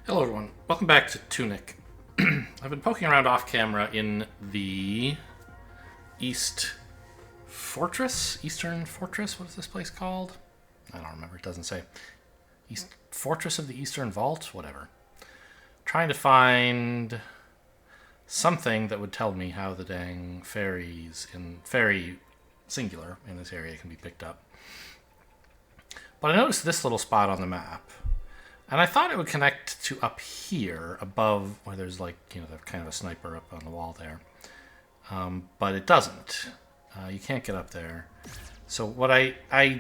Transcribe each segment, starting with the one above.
Hello everyone, welcome back to TUNIC. I've been poking around off camera in the Eastern Fortress, what is this place called? I don't remember, it doesn't say. Fortress of the Eastern Vault? Whatever. Trying to find something that would tell me how the dang fairy singular in this area can be picked up. But I noticed this little spot on the map. And I thought it would connect to up here above where there's like, the kind of a sniper up on the wall there. But it doesn't. You can't get up there. So what I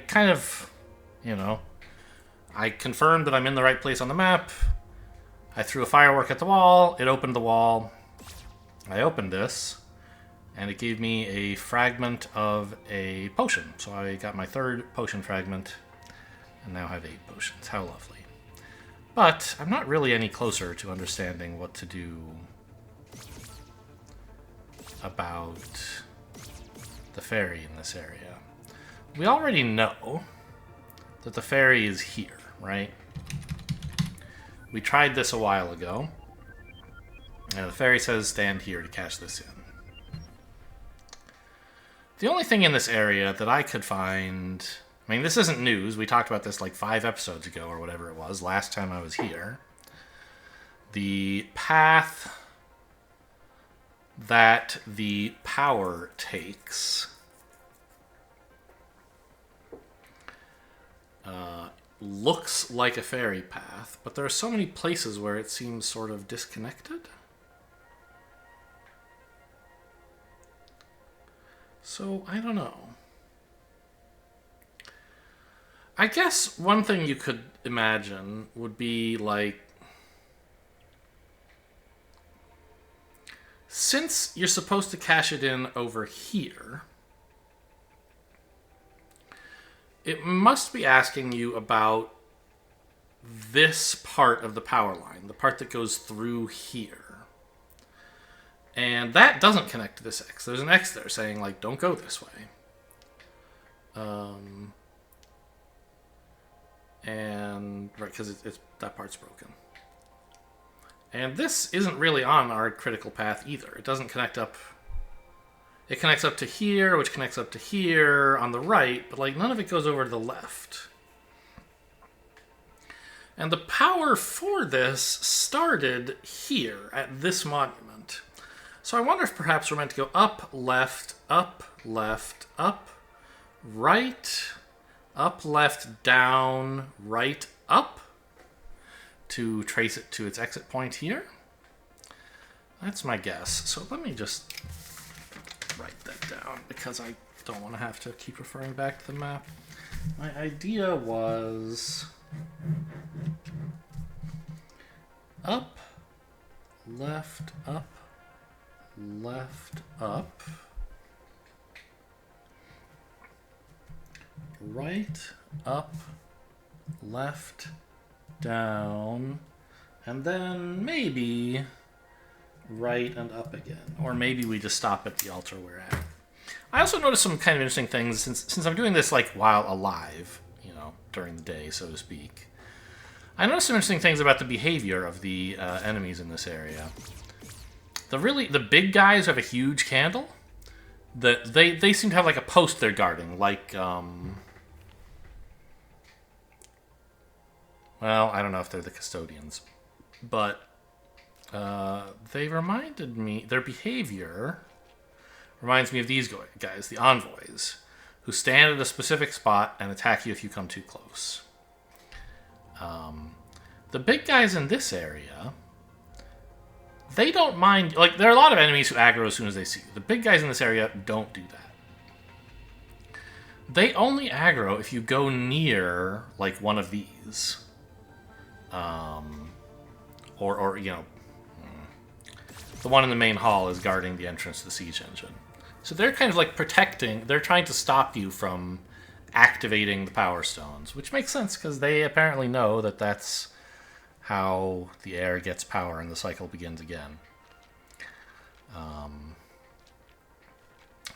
kind of, I confirmed that I'm in the right place on the map. I threw a firework at the wall. It opened the wall. I opened this. And it gave me a fragment of a potion. So I got my third potion fragment. And now have 8 potions. How lovely. But I'm not really any closer to understanding what to do about the fairy in this area. We already know that the fairy is here, right? We tried this a while ago. And the fairy says stand here to cash this in. The only thing in this area that I could find... I mean, this isn't news. We talked about this like 5 episodes ago or whatever it was, last time I was here. The path that the power takes looks like a fairy path, but there are so many places where it seems sort of disconnected. So, I don't know. I guess one thing you could imagine would be, like, since you're supposed to cash it in over here, it must be asking you about this part of the power line, the part that goes through here. And that doesn't connect to this X. There's an X there saying, like, don't go this way. And right, because it's that part's broken. And this isn't really on our critical path either. It doesn't connect up. It connects up to here, which connects up to here on the right, but like none of it goes over to the left. And the power for this started here at this monument. So I wonder if perhaps we're meant to go up, left, up, right, up, left, down, right, up, to trace it to its exit point here. That's my guess. So let me just write that down because I don't want to have to keep referring back to the map. My idea was up, left, up, right, up, left, down, and then maybe right and up again. Or maybe we just stop at the altar we're at. I also noticed some kind of interesting things since I'm doing this like while alive, during the day, so to speak. I noticed some interesting things about the behavior of the enemies in this area. The big guys have a huge candle. They seem to have like a post they're guarding, like well, I don't know if they're the custodians, but they reminded me, their behavior reminds me of these guys, the envoys, who stand at a specific spot and attack you if you come too close. The big guys in this area, they don't mind, like, there are a lot of enemies who aggro as soon as they see you. The big guys in this area don't do that. They only aggro if you go near, like, one of these. The one in the main hall is guarding the entrance to the siege engine. So they're kind of like they're trying to stop you from activating the power stones, which makes sense because they apparently know that that's how the air gets power and the cycle begins again.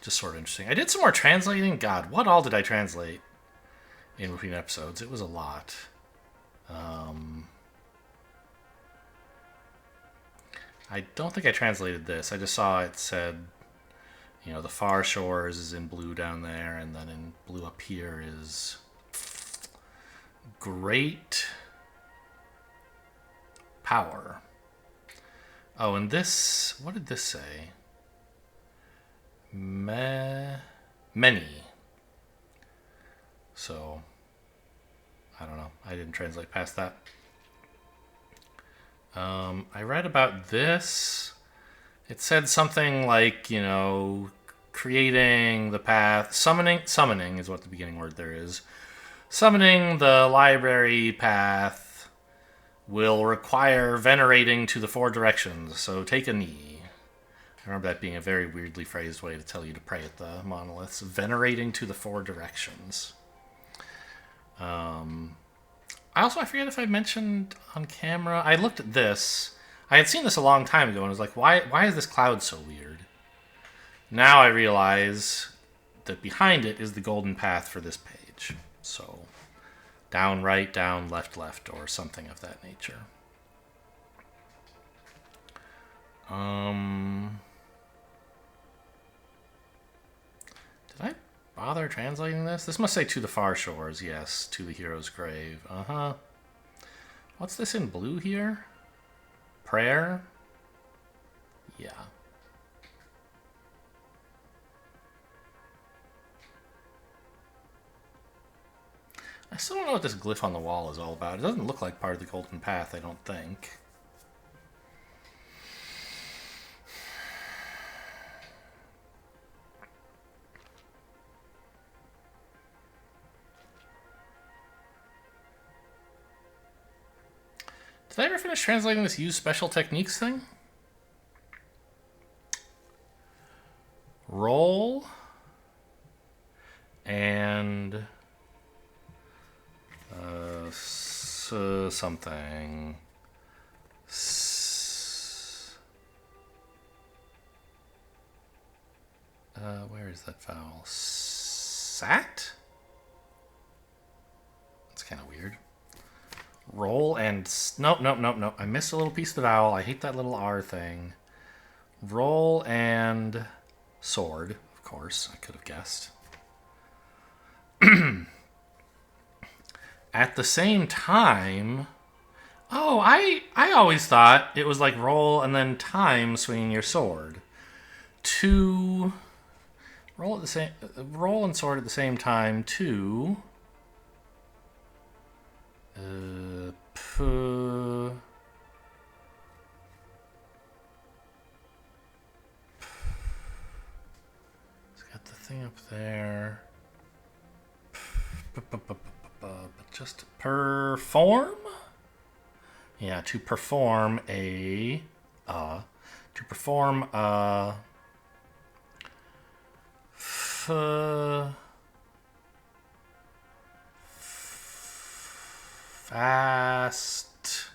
Just sort of interesting. I did some more translating. God, what all did I translate in between episodes? It was a lot. I don't think I translated this. I just saw it said, you know, the far shores is in blue down there, and then in blue up here is great power. Oh, and this, what did this say? Many. So, I don't know. I didn't translate past that. I read about this. It said something like, you know, creating the path, summoning is what the beginning word there is. Summoning the library path will require venerating to the 4 directions, so take a knee. I remember that being a very weirdly phrased way to tell you to pray at the monoliths. Venerating to the 4 directions. I forget if I mentioned on camera. I looked at this. I had seen this a long time ago and was like, why is this cloud so weird? Now I realize that behind it is the golden path for this page. So, down, right, down, left, left, or something of that nature. Did I bother translating this? This must say to the far shores. Yes, to the hero's grave. Uh-huh. What's this in blue here? Prayer? Yeah. I still don't know what this glyph on the wall is all about. It doesn't look like part of the golden path, I don't think. Did I ever finish translating this use special techniques thing? Roll and something. Where is that vowel? Sat? That's kind of weird. Roll and... Nope. I missed a little piece of the vowel. I hate that little R thing. Roll and sword. Of course, I could have guessed. At the same time... Oh, I always thought it was like roll and then time swinging your sword. To... Roll and sword at the same time to... It's got the thing up there. But just perform? Yeah, to perform a... to perform a... fast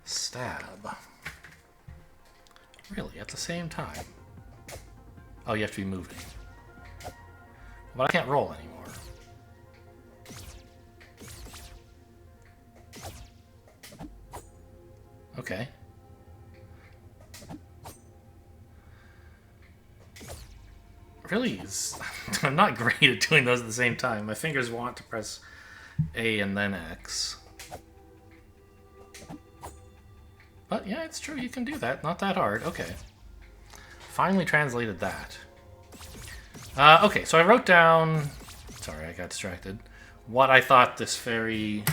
stab. Really, at the same time? Oh, you have to be moving. But I can't roll anymore. Okay. Really, I'm not great at doing those at the same time. My fingers want to press A and then X. But yeah, it's true, you can do that. Not that hard. Okay. Finally translated that. Okay, so I wrote down... Sorry, I got distracted. What I thought this fairy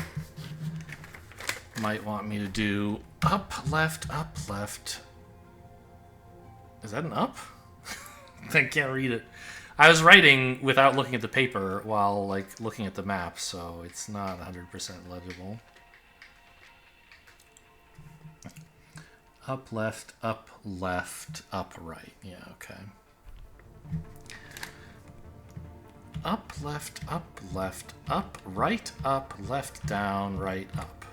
might want me to do. Up, left, up, left. Is that an up? I can't read it. I was writing without looking at the paper while, like, looking at the map, so it's not 100% legible. Up, left, up, right. Yeah, okay. Up, left, up, right, up, left, down, right, up.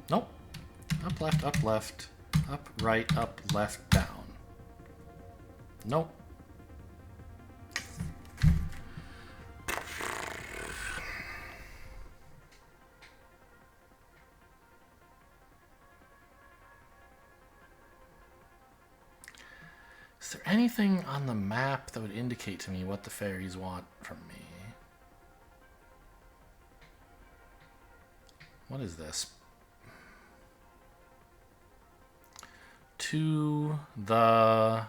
Nope. Up, left, up, right, up, left, down. Nope. Is there anything on the map that would indicate to me what the fairies want from me? What is this? To the...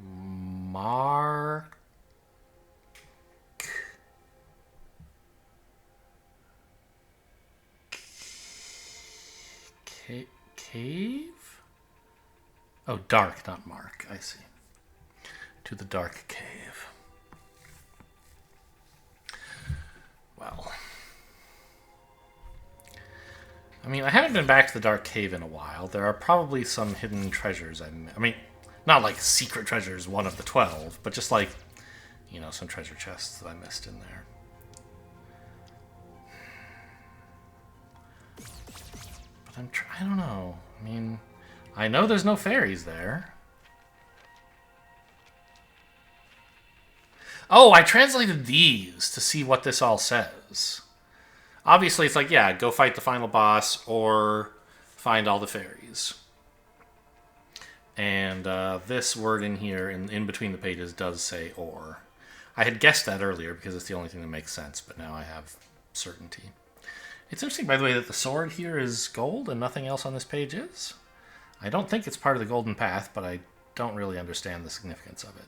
Mark... Cave? Oh, dark, not mark. I see. To the dark cave. Well... I mean, I haven't been back to the dark cave in a while. There are probably some hidden treasures. I mean, not like secret treasures, one of the 12, but just like, you know, some treasure chests that I missed in there. But I don't know. I mean, I know there's no fairies there. Oh, I translated these to see what this all says. Obviously, it's like, yeah, go fight the final boss or find all the fairies. And this word in here, in between the pages, does say or. I had guessed that earlier because it's the only thing that makes sense, but now I have certainty. It's interesting, by the way, that the sword here is gold and nothing else on this page is. I don't think it's part of the golden path, but I don't really understand the significance of it.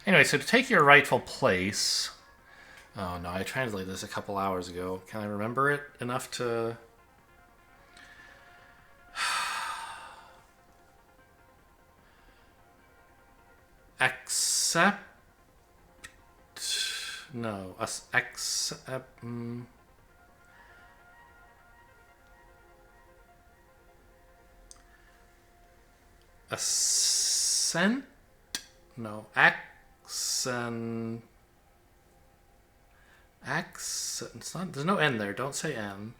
Anyway, so to take your rightful place... Oh no, I translated this a couple hours ago. Can I remember it enough to... Accept... No, accept... Accent? No, accent... It's not, there's no N there. Don't say N.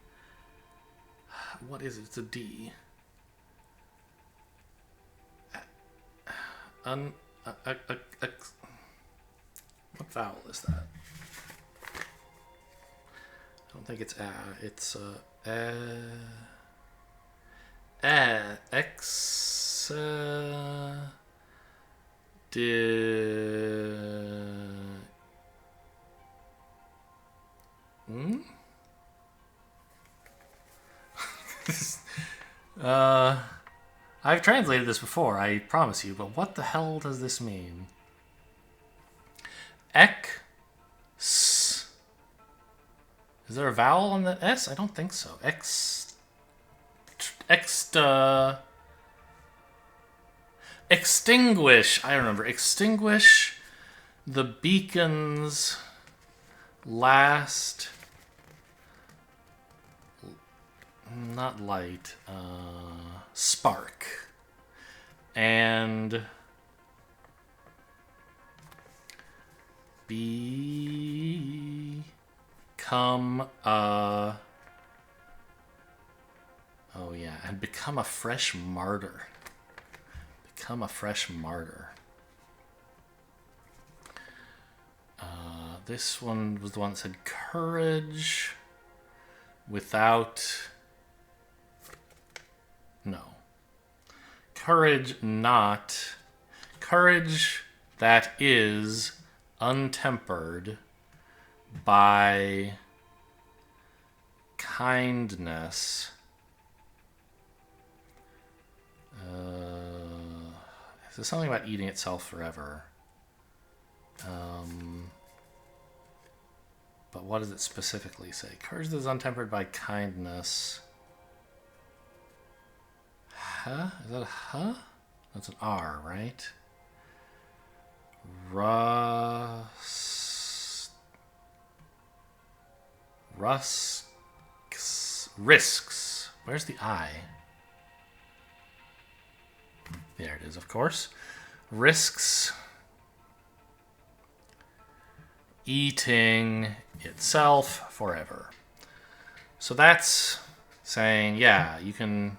What is it? It's a D. What vowel is that? I don't think it's A. It's X. I've translated this before, I promise you, but what the hell does this mean? Is there a vowel on the S? I don't think so. Extinguish. I remember. Extinguish the beacon's last... Not light. Spark. And... Become a... Oh yeah, and become a fresh martyr. Become a fresh martyr. This one was the one that said courage without... No. Courage not... Courage that is untempered by kindness. Is there something about eating itself forever? But what does it specifically say? Courage that is untempered by kindness. Huh? Is that a huh? That's an R, right? Risks. Where's the I? There it is, of course. Risks eating itself forever. So that's saying, yeah, you can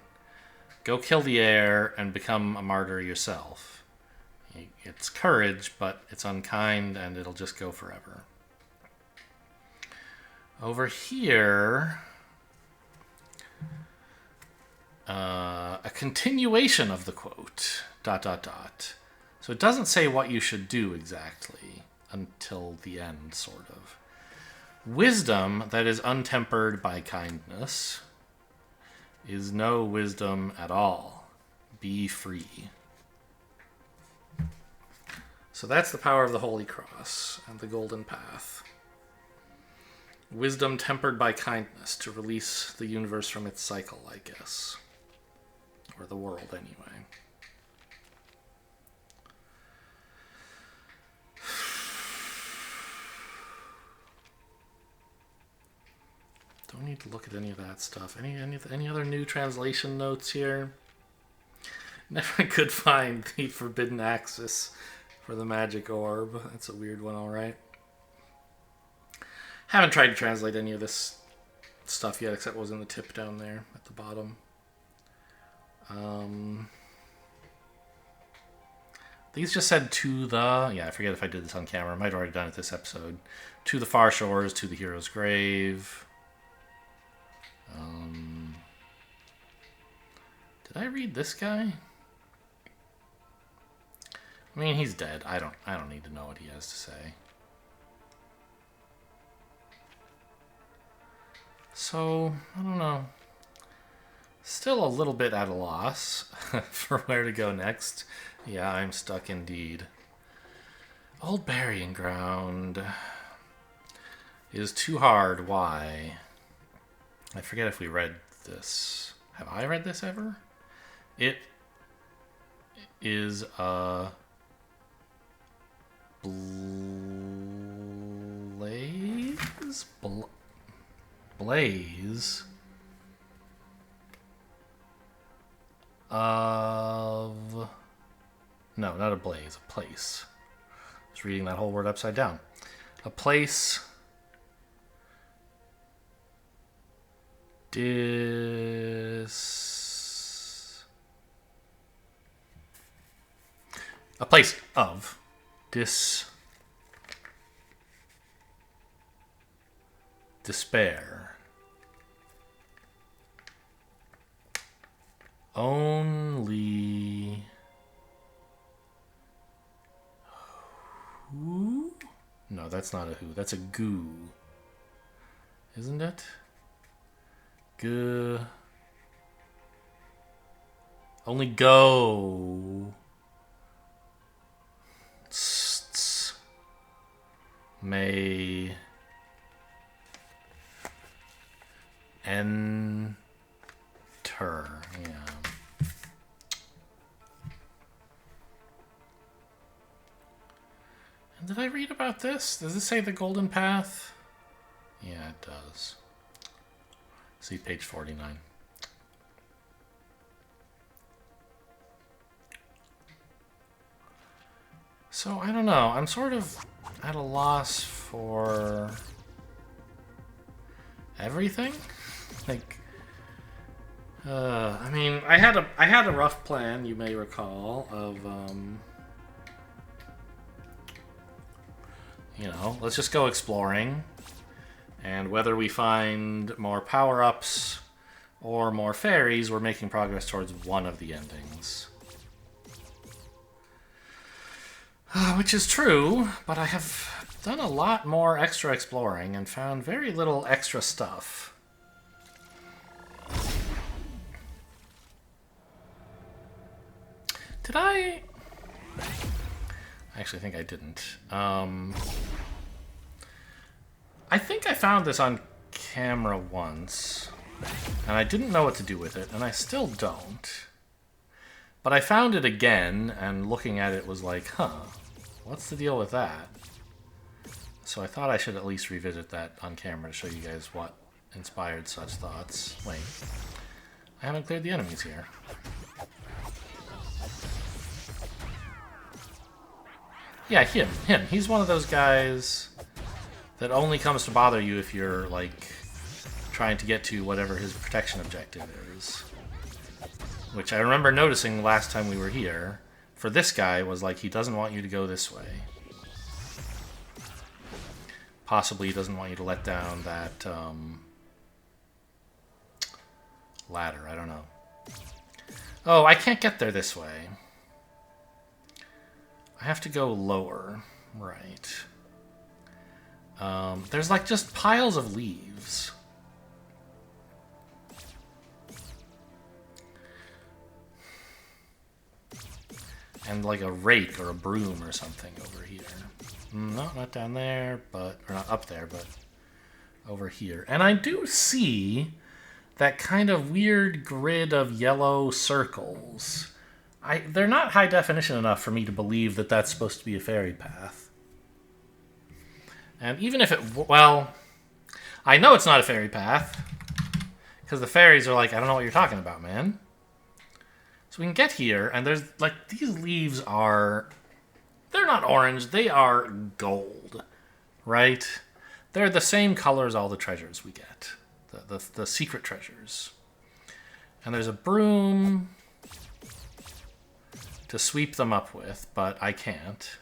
go kill the heir and become a martyr yourself. It's courage, but it's unkind and it'll just go forever. Over here, a continuation of the quote, ... So it doesn't say what you should do exactly until the end, sort of. Wisdom that is untempered by kindness is no wisdom at all. Be free. So that's the power of the Holy Cross and the Golden Path. Wisdom tempered by kindness to release the universe from its cycle, I guess. Or the world, anyway. Don't need to look at any of that stuff. Any other new translation notes here? Never could find the forbidden axis for the magic orb. That's a weird one, alright. Haven't tried to translate any of this stuff yet, except what was in the tip down there at the bottom. These just said to the... Yeah, I forget if I did this on camera. I might have already done it this episode. To the far shores, to the hero's grave. Did I read this guy? I mean, he's dead. I don't need to know what he has to say. So, I don't know. Still a little bit at a loss for where to go next. Yeah, I'm stuck indeed. Old burying ground is too hard. Why? I forget if we read this. Have I read this ever? It is a blaze of... No, not a blaze, a place. I was reading that whole word upside down. A place... A place of despair. Only who? No, that's not a who. That's a goo. Isn't it? Only go. May enter. Yeah. And did I read about this? Does it say the Golden Path? Yeah, it does. See page 49. So, I don't know. I'm sort of at a loss for everything. Like, I mean, I had a rough plan, you may recall, of you know, let's just go exploring, and whether we find more power-ups or more fairies, we're making progress towards one of the endings. Which is true, but I have done a lot more extra exploring and found very little extra stuff. Did I actually think I didn't. I think I found this on camera once, and I didn't know what to do with it, and I still don't. But I found it again, and looking at it was like, huh, what's the deal with that? So I thought I should at least revisit that on camera to show you guys what inspired such thoughts. Wait, I haven't cleared the enemies here. Yeah, him. He's one of those guys that only comes to bother you if you're, like, trying to get to whatever his protection objective is. Which I remember noticing last time we were here. For this guy, was like, he doesn't want you to go this way. Possibly he doesn't want you to let down that ladder, I don't know. Oh, I can't get there this way. I have to go lower. Right. There's like just piles of leaves. And like a rake or a broom or something over here. No, not down there, but... Or not up there, but over here. And I do see that kind of weird grid of yellow circles. They're not high definition enough for me to believe that that's supposed to be a fairy path. And even if it... Well, I know it's not a fairy path. Because the fairies are like, I don't know what you're talking about, man. So we can get here, and there's, like, these leaves are... They're not orange, they are gold. Right? They're the same color as all the treasures we get. The secret treasures. And there's a broom to sweep them up with, but I can't.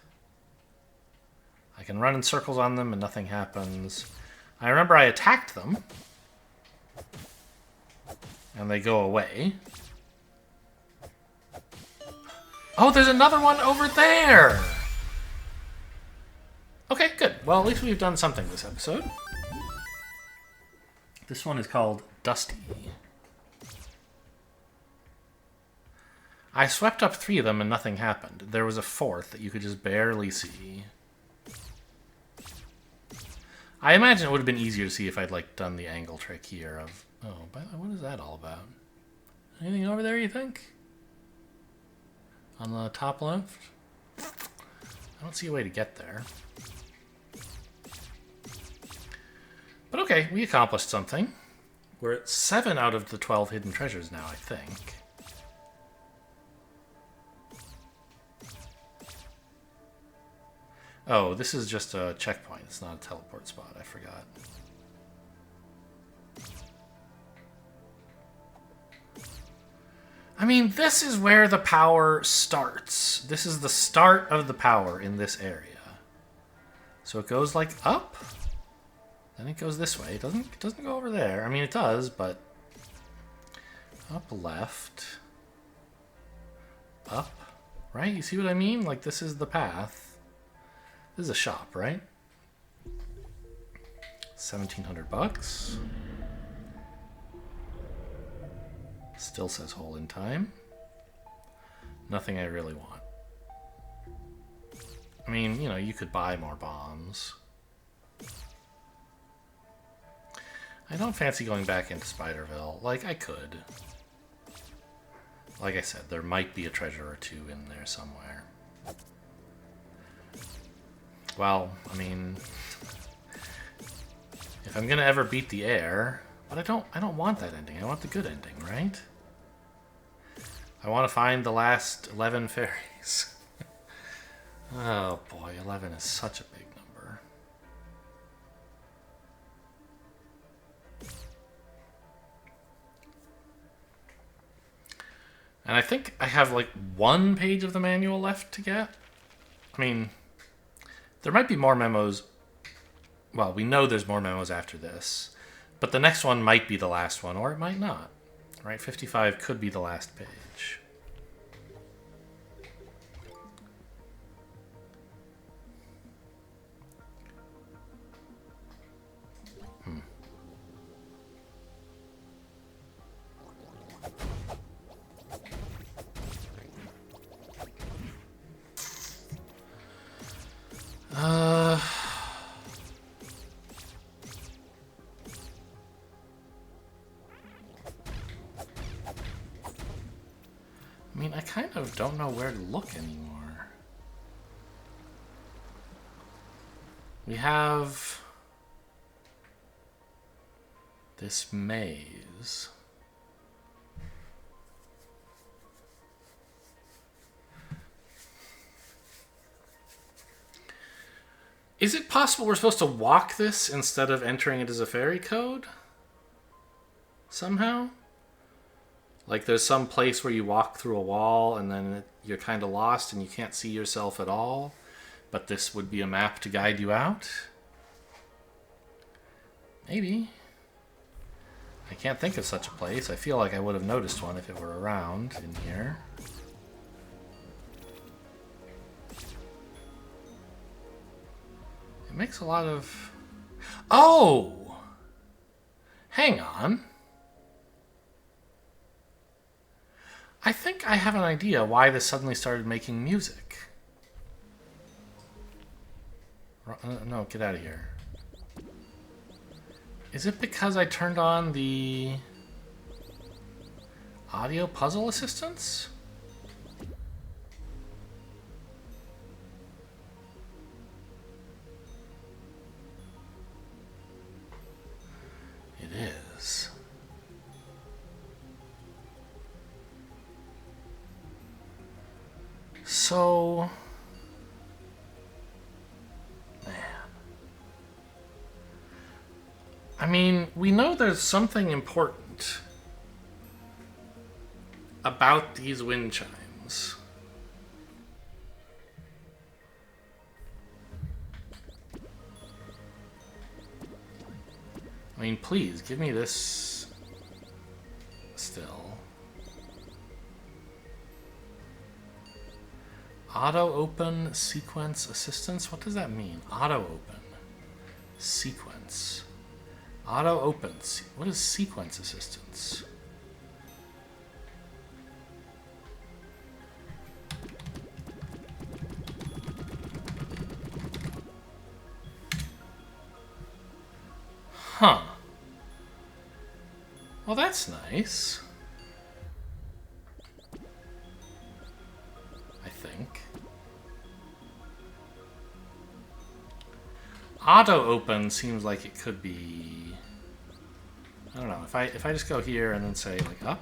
I can run in circles on them and nothing happens. I remember I attacked them. And they go away. Oh, there's another one over there! Okay, good. Well, at least we've done something this episode. This one is called Dusty. I swept up 3 of them and nothing happened. There was a 4th that you could just barely see. I imagine it would have been easier to see if I'd like done the angle trick here of... Oh, by the way, what is that all about? Anything over there, you think? On the top left? I don't see a way to get there. But okay, we accomplished something. We're at 7 out of the 12 hidden treasures now, I think. Oh, this is just a checkpoint. It's not a teleport spot. I forgot. I mean, this is where the power starts. This is the start of the power in this area. So it goes like up. Then it goes this way. It doesn't go over there. I mean, it does, but up left. Up. Right? You see what I mean? Like, this is the path. This is a shop, right? 1,700 bucks. Still says hole in time. Nothing I really want. I mean, you know, you could buy more bombs. I don't fancy going back into Spiderville. Like, I could. Like I said, there might be a treasure or 2 in there somewhere. Well, I mean... If I'm gonna ever beat the air... But I don't want that ending. I want the good ending, right? I want to find the last 11 fairies. Oh boy, 11 is such a big number. And I think I have like 1 page of the manual left to get. I mean, there might be more memos. Well, we know there's more memos after this. But the next one might be the last one, or it might not. Right? 55 could be the last page. I mean, I kind of don't know where to look anymore. We have this maze. Is it possible we're supposed to walk this instead of entering it as a fairy code? Somehow? Like there's some place where you walk through a wall and then you're kind of lost and you can't see yourself at all, but this would be a map to guide you out? Maybe. I can't think of such a place. I feel like I would have noticed one if it were around in here. It makes a lot of... Oh! Hang on. I think I have an idea why this suddenly started making music. No, get out of here. Is it because I turned on the audio puzzle assistance? It is. So... I mean, we know there's something important about these wind chimes. I mean, please, give me this still. Auto open sequence assistance? What does that mean? Auto open sequence. Auto opens. What is sequence assistance? Huh. Well, that's nice. I think. Auto open seems like it could be... I don't know, if I just go here and then say, like, up,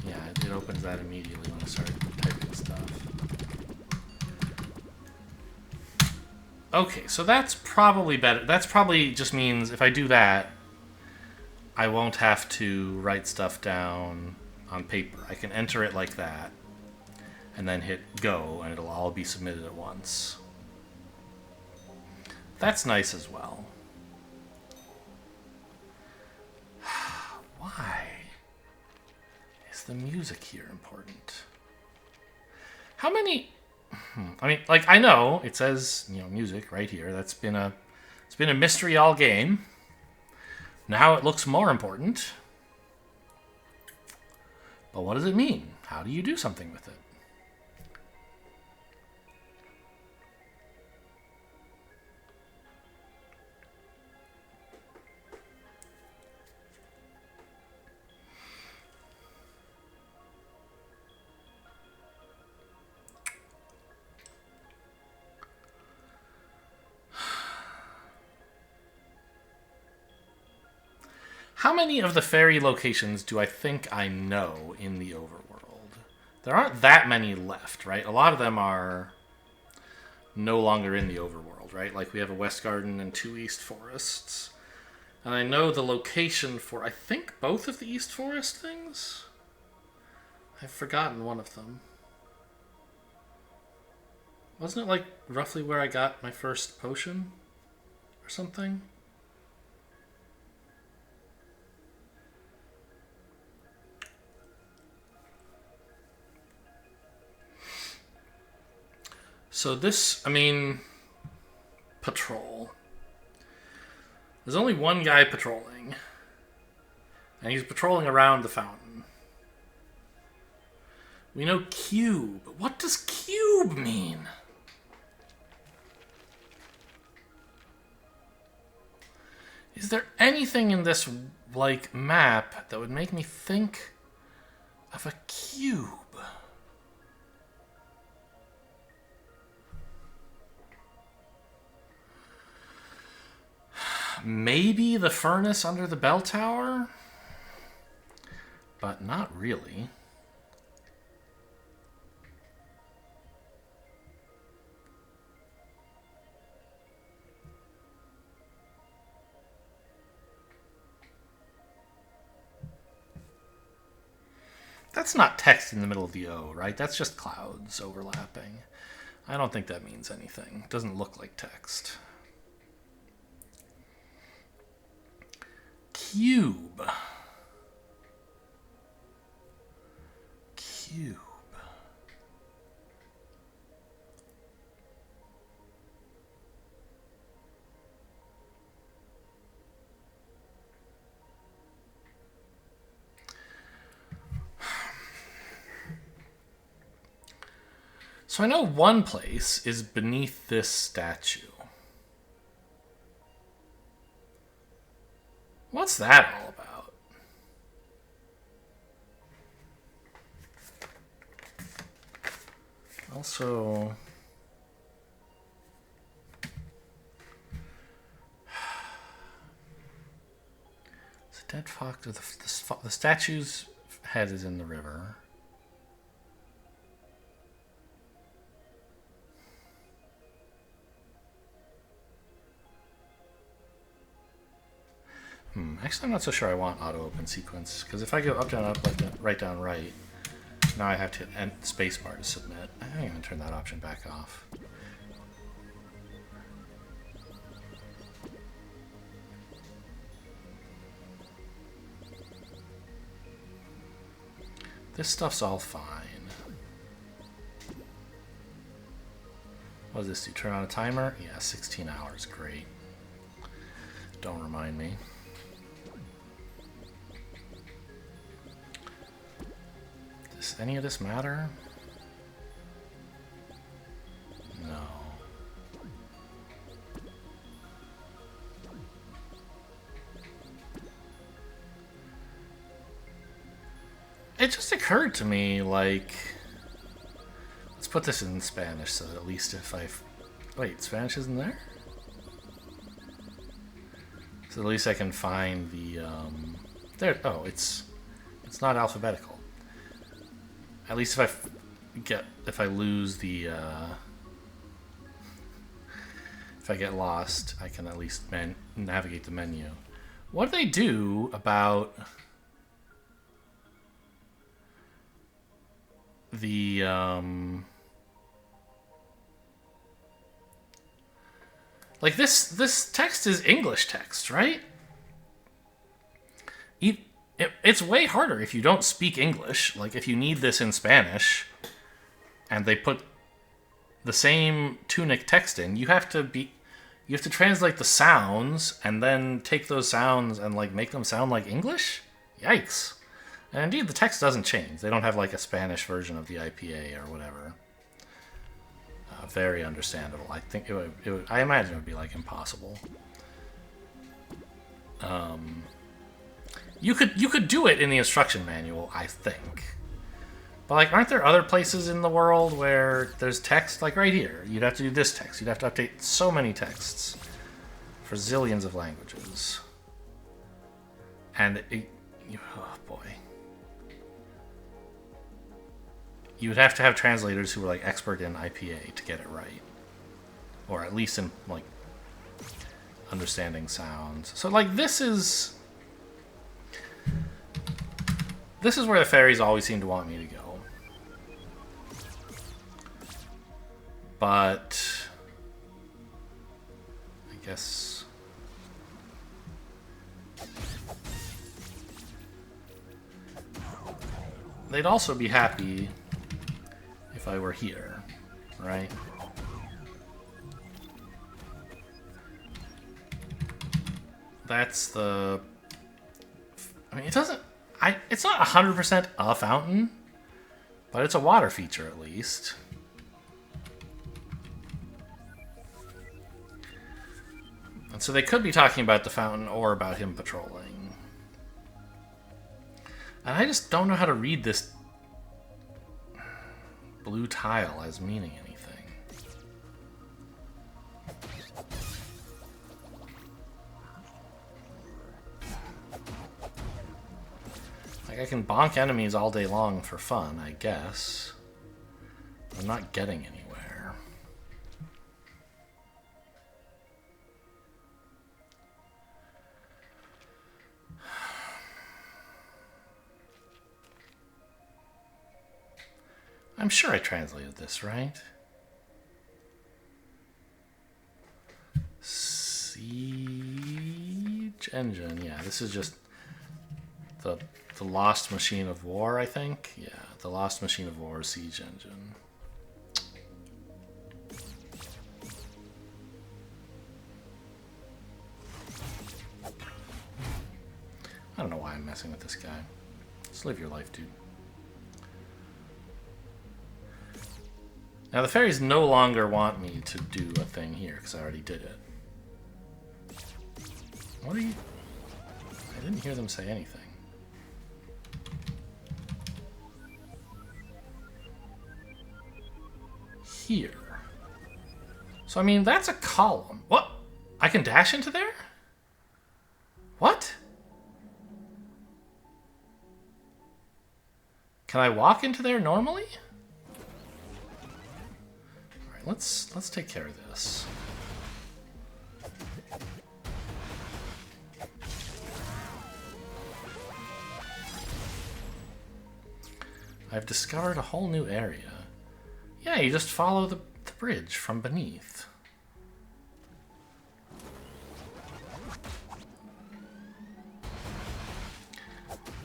yeah, it opens that immediately when I start typing stuff. Okay, so that's probably better. That's probably just means if I do that, I won't have to write stuff down on paper. I can enter it like that, and then hit go, and it'll all be submitted at once. That's nice as well. Why is the music here important? How many... I mean, like, I know it says, you know, music right here. It's been a mystery all game. Now it looks more important. But what does it mean? How do you do something with it? How many of the fairy locations do I think I know in the overworld? There aren't that many left, right? A lot of them are no longer in the overworld, right? Like we have a West Garden and 2 East Forests. And I know the location for, I think, both of the East Forest things? I've forgotten one of them. Wasn't it like roughly where I got my first potion? Or something? So this, I mean, patrol. There's only one guy patrolling. And he's patrolling around the fountain. We know cube. What does cube mean? Is there anything in this, like, map that would make me think of a cube? Maybe the furnace under the bell tower? But not really. That's not text in the middle of the O, right? That's just clouds overlapping. I don't think that means anything. It doesn't look like text. cube. Cube. So I know one place is beneath this statue. What's that all about? Also, it's a dead fox. The statue's head is in the river. Actually, I'm not so sure I want auto-open sequence, because if I go up, down, up, left, down, right, now I have to hit spacebar to submit. I don't even turn that option back off. This stuff's all fine. What does this do? Turn on a timer? Yeah, 16 hours. Great. Don't remind me. Does any of this matter? No. It just occurred to me, like, let's put this in Spanish so that at least if I... Wait, Spanish isn't there? So at least I can find the, there, oh, it's not alphabetical. At least if I lose the, if I get lost, I can at least navigate the menu. What do they do about the, like this text is English text, right? It's way harder if you don't speak English. Like, if you need this in Spanish, and they put the same TUNIC text in, you have to translate the sounds, and then take those sounds and, like, make them sound like English? Yikes. And indeed, the text doesn't change. They don't have, like, a Spanish version of the IPA or whatever. Very understandable. I think it would, I imagine it would be, like, impossible. You could do it in the instruction manual, I think. But, like, aren't there other places in the world where there's text? Like, right here. You'd have to do this text. You'd have to update so many texts for zillions of languages. And, oh, boy. You would have to have translators who were, like, expert in IPA to get it right. Or at least in, like, understanding sounds. So, like, this is where the fairies always seem to want me to go. But I guess they'd also be happy if I were here, right? That's the... I mean, it doesn't... It's not 100% a fountain, but it's a water feature at least. And so they could be talking about the fountain or about him patrolling. And I just don't know how to read this blue tile as meaning anything. I can bonk enemies all day long for fun, I guess. I'm not getting anywhere. I'm sure I translated this, right? Siege engine. Yeah, this is just... The Lost Machine of War, I think? Yeah, the Lost Machine of War siege engine. I don't know why I'm messing with this guy. Just live your life, dude. Now the fairies no longer want me to do a thing here, because I already did it. What are you... I didn't hear them say anything. Here. So, I mean, that's a column. What? I can dash into there? What? Can I walk into there normally? Alright, let's take care of this. I've discovered a whole new area. Yeah, you just follow the bridge from beneath.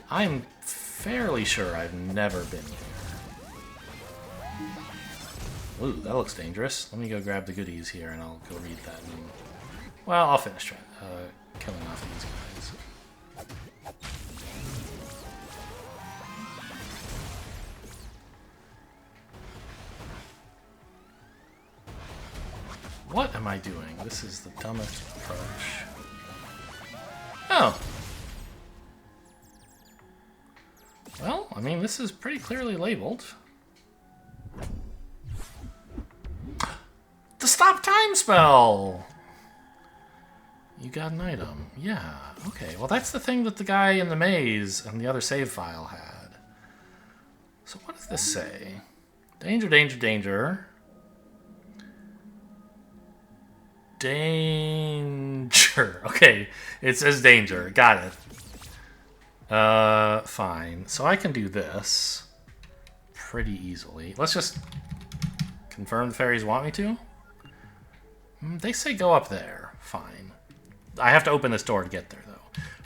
I'm fairly sure I've never been here. Ooh, that looks dangerous. Let me go grab the goodies here and I'll go read that. And, well, I'll finish killing off these guys. What am I doing? This is the dumbest approach. Oh. Well, I mean, this is pretty clearly labeled. The stop time spell! You got an item. Yeah, okay. Well, that's the thing that the guy in the maze and the other save file had. So what does this say? Danger, danger, danger. Danger. Okay, it says danger. Got it. Fine. So I can do this pretty easily. Let's just confirm the fairies want me to. They say go up there. Fine. I have to open this door to get there, though.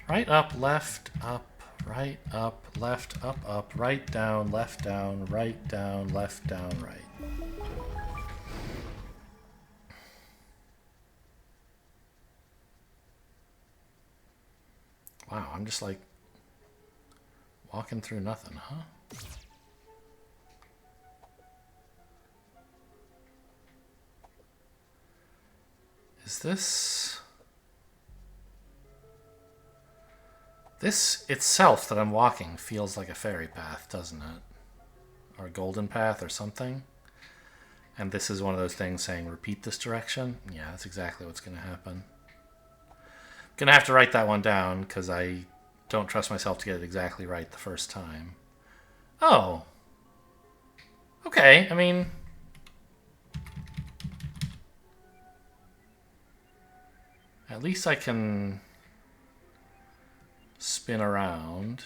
Right, up, left, up, right, up, left, up, right, down, left, down, right, down, left, down, right. Wow, I'm just like walking through nothing, huh? Is this... This itself that I'm walking feels like a fairy path, doesn't it? Or a golden path or something. And this is one of those things saying repeat this direction. Yeah, that's exactly what's going to happen. Gonna have to write that one down because I don't trust myself to get it exactly right the first time. Oh. Okay, I mean... At least I can spin around.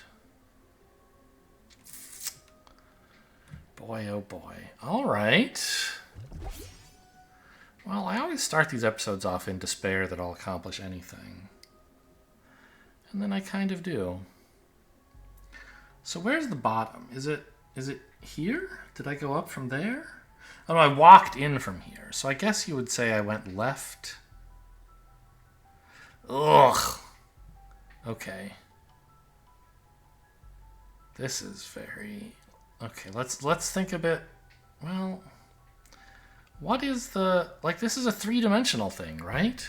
Boy, oh boy. Alright. Well, I always start these episodes off in despair that I'll accomplish anything. And then I kind of do. So where's the bottom? Is it here? Did I go up from there? Oh no, I walked in from here. So I guess you would say I went left. Ugh. Okay. This is very... Okay, let's think a bit... Well... What is the... Like, this is a three-dimensional thing, right?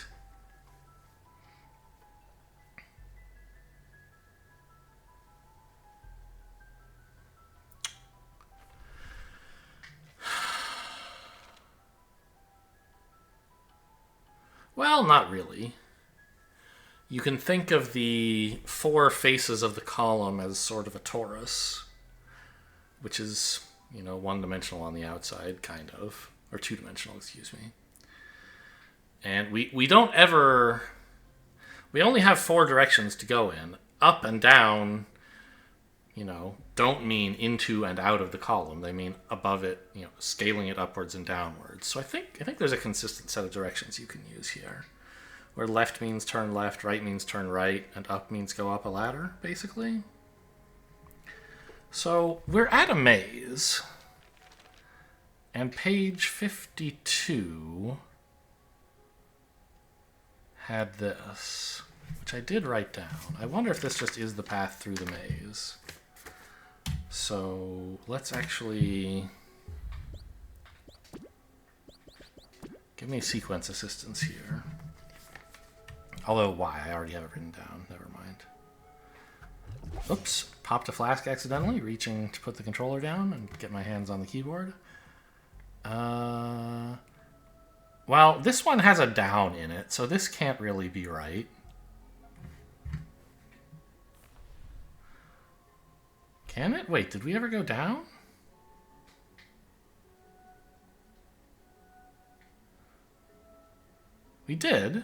Well, not really. You can think of the four faces of the column as sort of a torus, which is, you know, one-dimensional on the outside, kind of. Or two-dimensional, excuse me. And we don't ever... We only have four directions to go in. Up and down, you know, don't mean into and out of the column. They mean above it, you know, scaling it upwards and downwards. So I think there's a consistent set of directions you can use here. Where left means turn left, right means turn right, and up means go up a ladder, basically. So we're at a maze. And page 52 had this, which I did write down. I wonder if this just is the path through the maze. So let's actually... Give me sequence assistance here. Although, why? I already have it written down. Never mind. Oops. Popped a flask accidentally, reaching to put the controller down and get my hands on the keyboard. Well, this one has a down in it, so this can't really be right. Can it? Wait, did we ever go down? We did.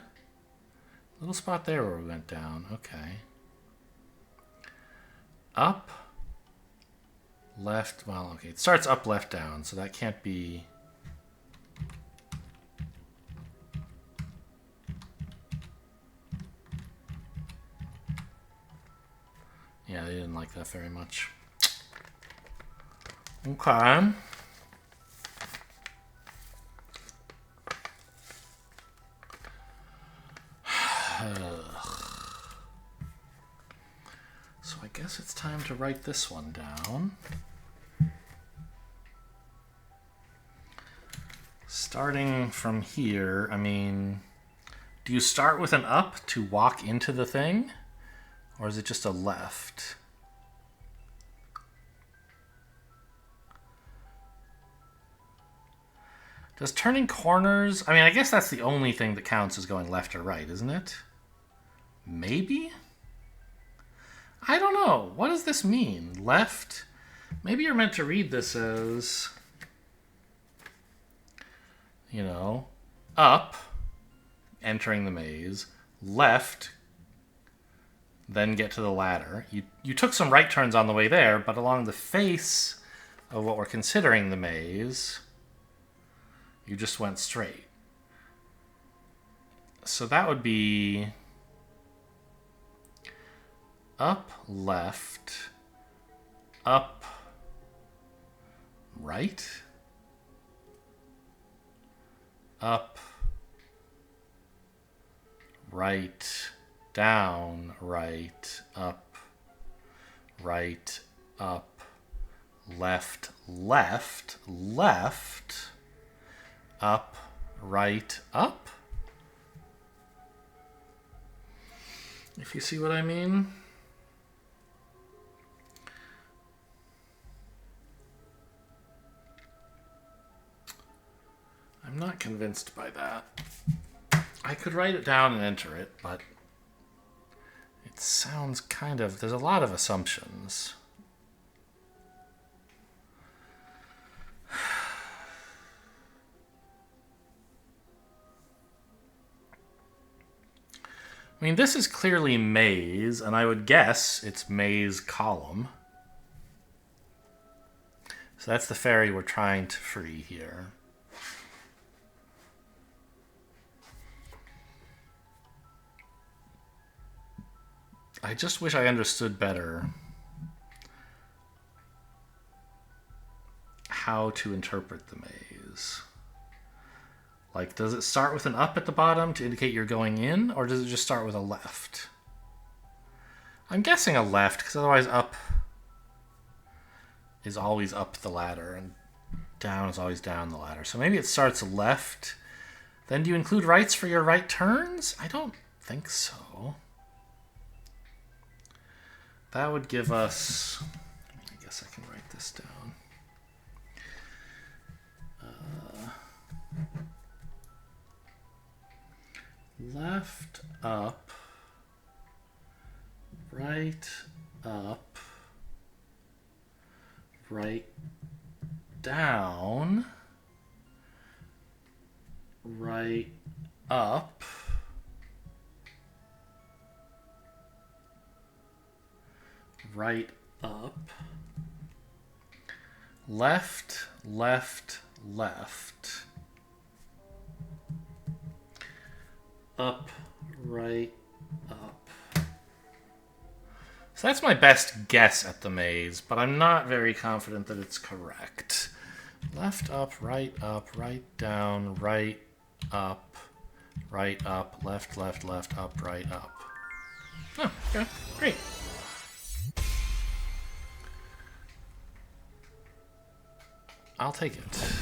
Little spot there where we went down. Okay. Up. Left. Well, okay. It starts up, left, down, so that can't be... Yeah, they didn't like that very much. Okay. So I guess it's time to write this one down. Starting from here, I mean, do you start with an up to walk into the thing? Or is it just a left? Does turning corners... I mean, I guess that's the only thing that counts as going left or right, isn't it? Maybe? I don't know. What does this mean? Left? Maybe you're meant to read this as... You know, up, entering the maze, left, then get to the ladder. You took some right turns on the way there, but along the face of what we're considering the maze, you just went straight. So that would be up, left, up, right, up, right, down, right, up, left, left, left, up, right, up. If you see what I mean. I'm not convinced by that. I could write it down and enter it, but it sounds kind of... There's a lot of assumptions. I mean, this is clearly maze, and I would guess it's maze column. So that's the fairy we're trying to free here. I just wish I understood better how to interpret the maze. Like, does it start with an up at the bottom to indicate you're going in, or does it just start with a left? I'm guessing a left, because otherwise up is always up the ladder, and down is always down the ladder. So maybe it starts left. Then do you include rights for your right turns? I don't think so. That would give us... I guess I can write this down. Left, up, right, down, right, up, right, up, left, left, left, up, right, up. So that's my best guess at the maze, but I'm not very confident that it's correct. Left, up, right, down, right, up, left, up, right, up. Oh, okay, great. I'll take it.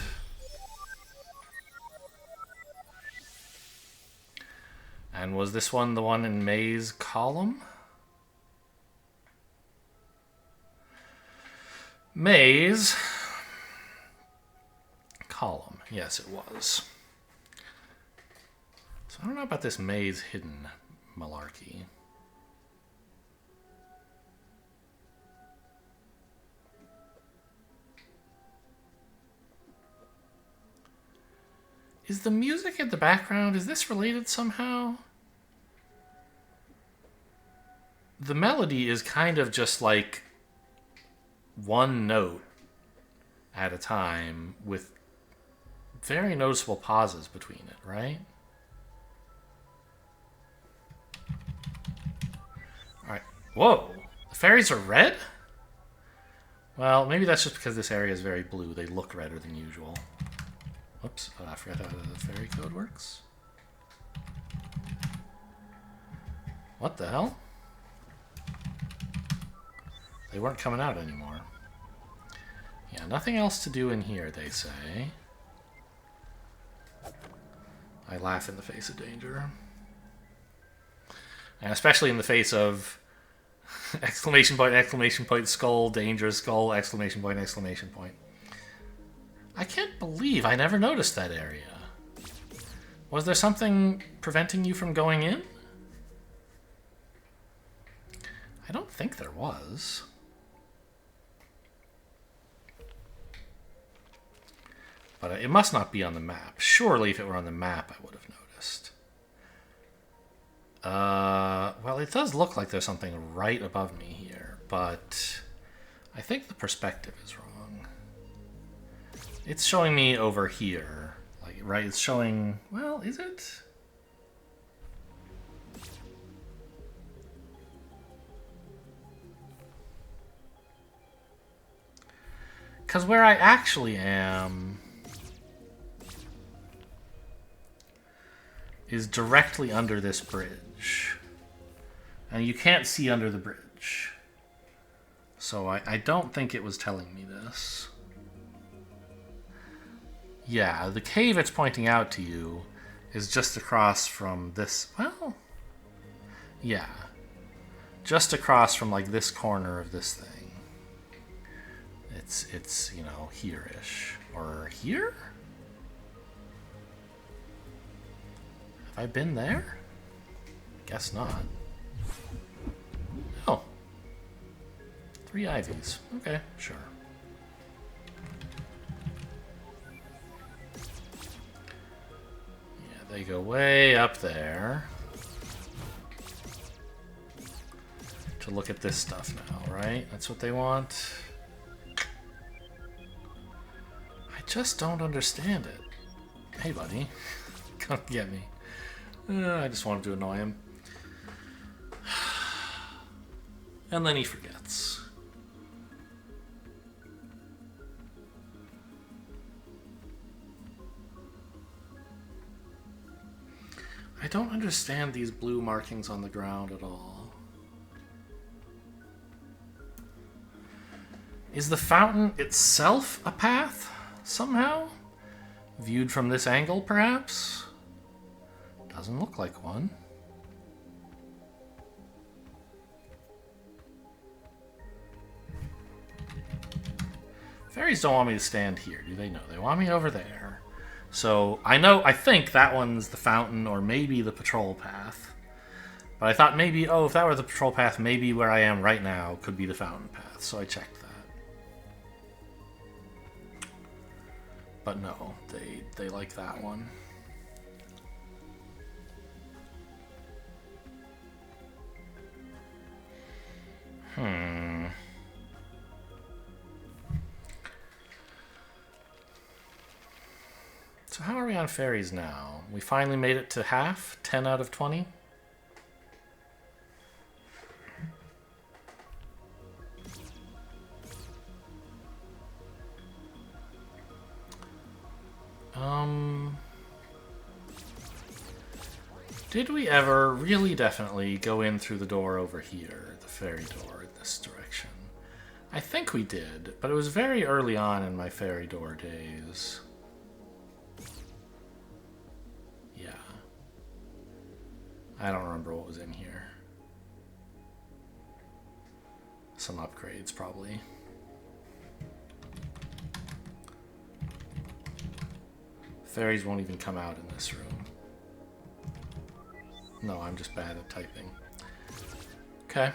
And was this one the one in Maze column? Maze column. Yes, it was. So I don't know about this maze hidden malarkey. Is the music in the background, is this related somehow? The melody is kind of just like one note at a time with very noticeable pauses between it, right? Alright. Whoa! The fairies are red? Well, maybe that's just because this area is very blue. They look redder than usual. Whoops, I forgot how the fairy code works. What the hell? They weren't coming out anymore. Yeah, nothing else to do in here, they say. I laugh in the face of danger. And especially in the face of exclamation point, skull, danger, skull, exclamation point, exclamation point. I can't believe I never noticed that area. Was there something preventing you from going in? I don't think there was. But it must not be on the map. Surely if it were on the map, I would have noticed. Well, it does look like there's something right above me here, but I think the perspective is wrong. It's showing me over here. Like, right, it's showing... Well, is it? Because where I actually am is directly under this bridge. And you can't see under the bridge. So I don't think it was telling me this. Yeah, the cave it's pointing out to you is just across from this... Well, yeah. Just across from, like, this corner of this thing. It's you know, here-ish. Or here? Have I been there? Guess not. Oh. 3 ivies. Okay, sure. Yeah, they go way up there. To look at this stuff now, right? That's what they want. I just don't understand it. Hey, buddy. Come get me. I just wanted to annoy him. And then he forgets. I don't understand these blue markings on the ground at all. Is the fountain itself a path, somehow? Viewed from this angle, perhaps? Doesn't look like one. Fairies don't want me to stand here, do they? No, they want me over there. So, I think that one's the fountain or maybe the patrol path. But I thought maybe, oh, if that were the patrol path, maybe where I am right now could be the fountain path. So I checked that. But no, they like that one. So how are we on fairies now? We finally made it to half? 10 out of 20? Did we ever really definitely go in through the door over here, the fairy door in this direction? I think we did, but it was very early on in my fairy door days. Yeah. I don't remember what was in here. Some upgrades, probably. Fairies won't even come out in this room. No, I'm just bad at typing. Okay.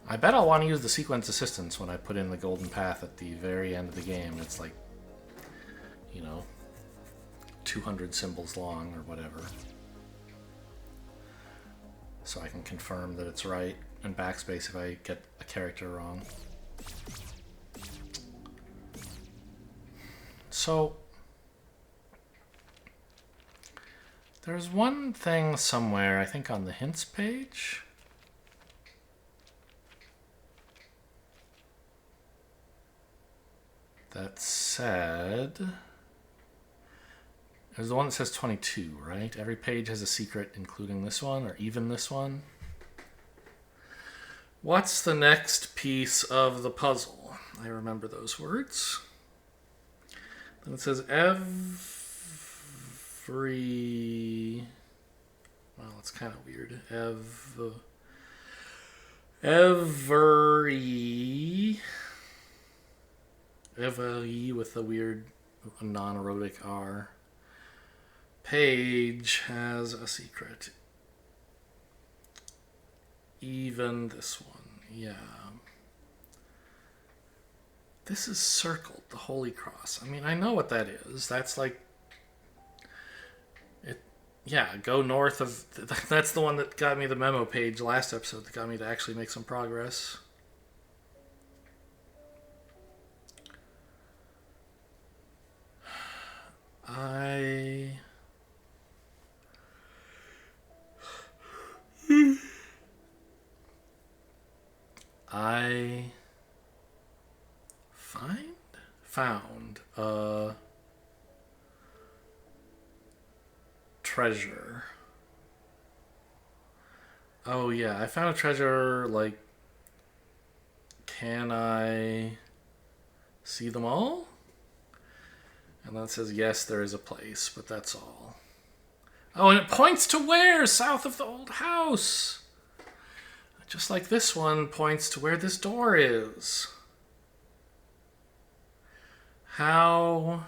I bet I'll want to use the sequence assistance when I put in the golden path at the very end of the game. It's like, you know, 200 symbols long or whatever. So I can confirm that it's right and backspace if I get a character wrong. So there's one thing somewhere, I think on the hints page. That said, there's the one that says 22, right? Every page has a secret, including this one, or even this one. What's the next piece of the puzzle? I remember those words. Then it says every... Well, it's kind of weird. Every with a weird non-erotic R. Page has a secret. Even this one, yeah. This is circled, the Holy Cross. I mean, I know what that is. That's like... it. Yeah, go north of... That's the one that got me the memo page last episode that got me to actually make some progress. I found a treasure. Oh yeah, I found a treasure, like, can I see them all? And then it says, yes, there is a place, but that's all. Oh, and it points to where? South of the old house. Just like this one points to where this door is. How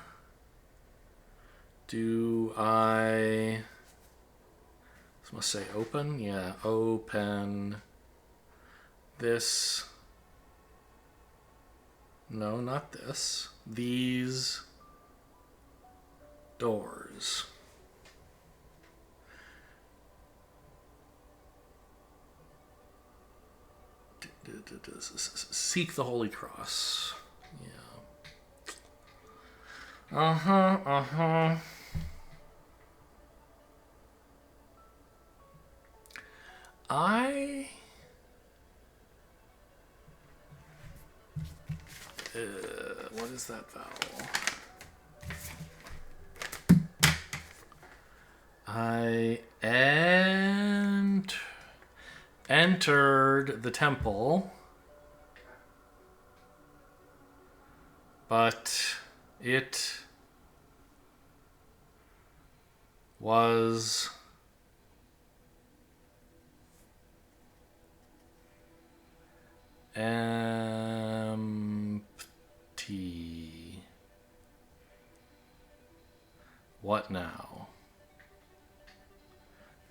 do I... This must say open? Yeah, open this. No, not this. These doors. Seek the Holy Cross. Yeah. Uh-huh. What is that vowel? I entered the temple, but it was empty. What now?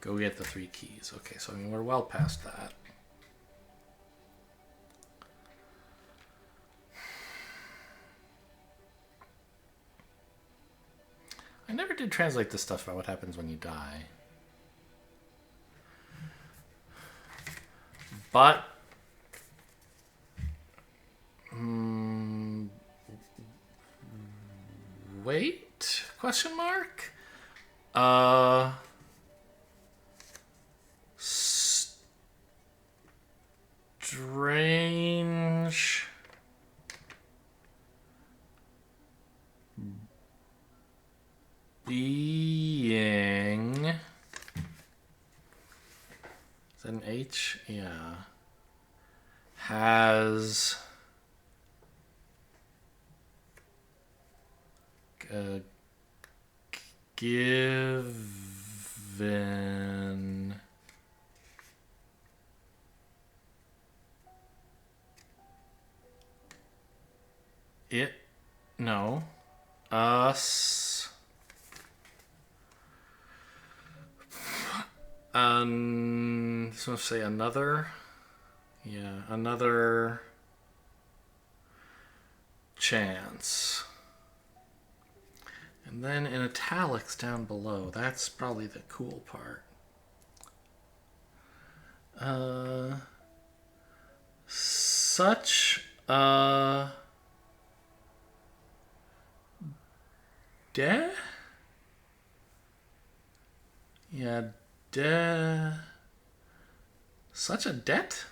Go get the 3 keys. Okay, so I mean, we're well past that. I never did translate this stuff about what happens when you die. But... wait? Question mark? Strange being. Is that an H? Yeah. Has given it, no, us, so say another, yeah, another chance. And then in italics down below, that's probably the cool part. Such a debt? Yeah, such a debt?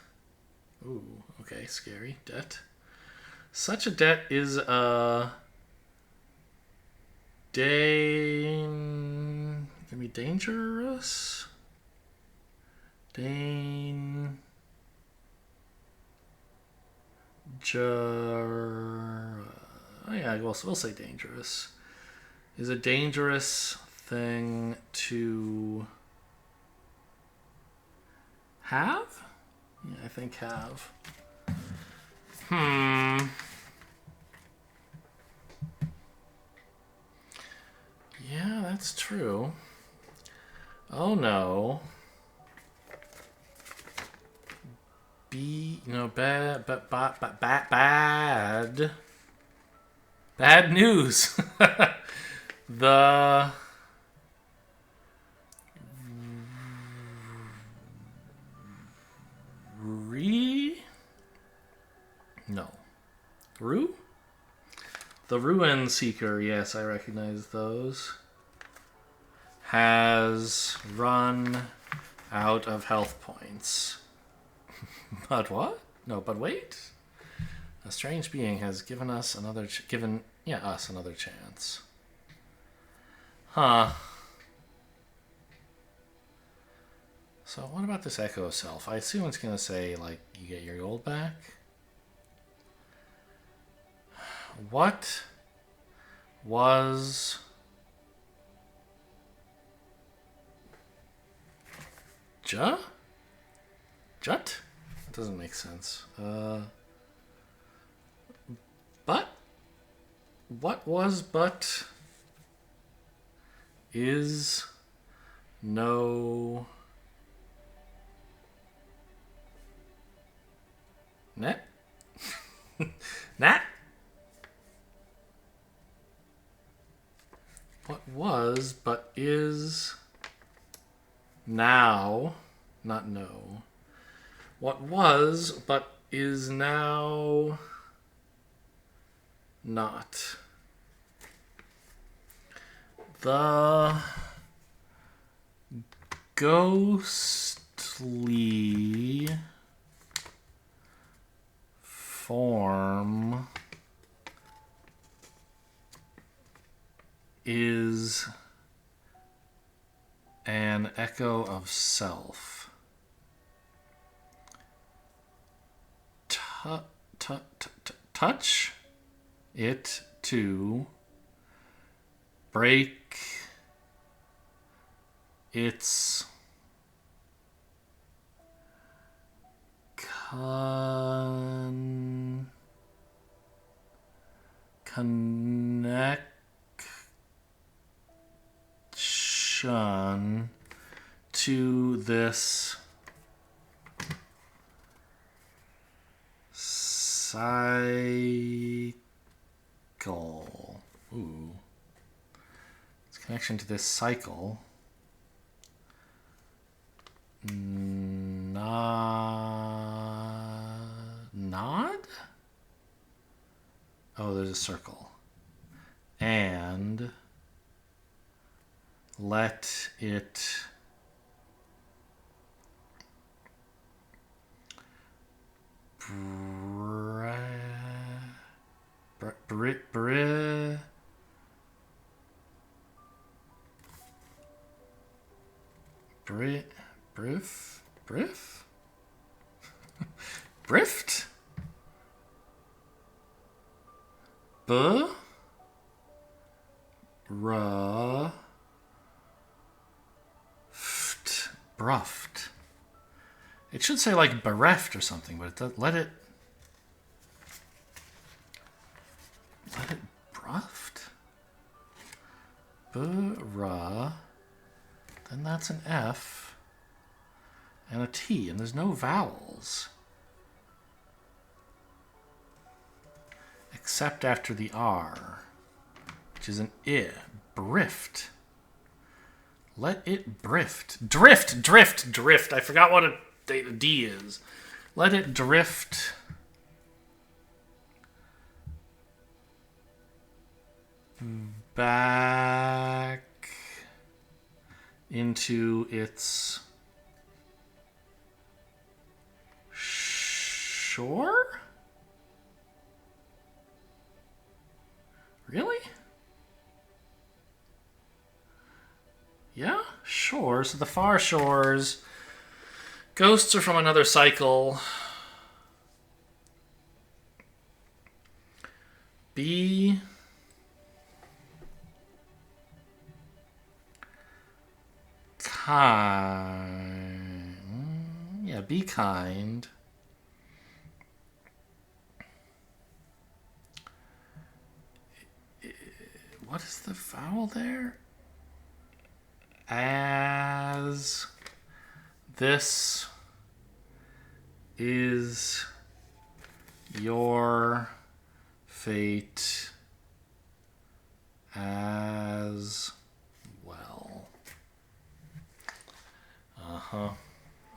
Ooh, okay, scary. Debt. Such a debt is a can be dangerous. Oh yeah, we'll say dangerous. Is a dangerous thing to have? Yeah, I think have. Yeah, that's true. Oh no. Bad news. The no. Rue? The Ruin Seeker, yes, I recognize those. Has run out of health points. But what? No, but wait. A strange being has given us another us another chance. Huh. So what about this Echo Self? I assume it's gonna say like you get your gold back. What was Jut? That doesn't make sense. But what was but is no net nat. What was but is now not no. What was but is now not. The ghostly form is an echo of self. Touch it to break its connection to this cycle. Ooh. Its connection to this cycle. Nod? Oh, there's a circle. And let it Briff? Brift? Bruffed. It should say like bereft or something, but it does, let it bruffed. Then that's an F and a T, and there's no vowels except after the R, which is an I. Brift. Let it drift. Drift. I forgot what a D is. Let it drift back into its shore? Really? Yeah, shore. So the far shores. Ghosts are from another cycle. Be kind. Yeah, be kind. What is the vowel there? As this is your fate as well.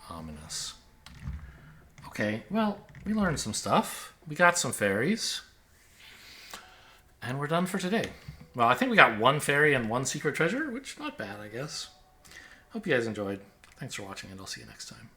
Ominous. Okay, well, we learned some stuff. We got some fairies. And we're done for today. Well, I think we got one fairy and one secret treasure, which not bad, I guess. Hope you guys enjoyed. Thanks for watching, and I'll see you next time.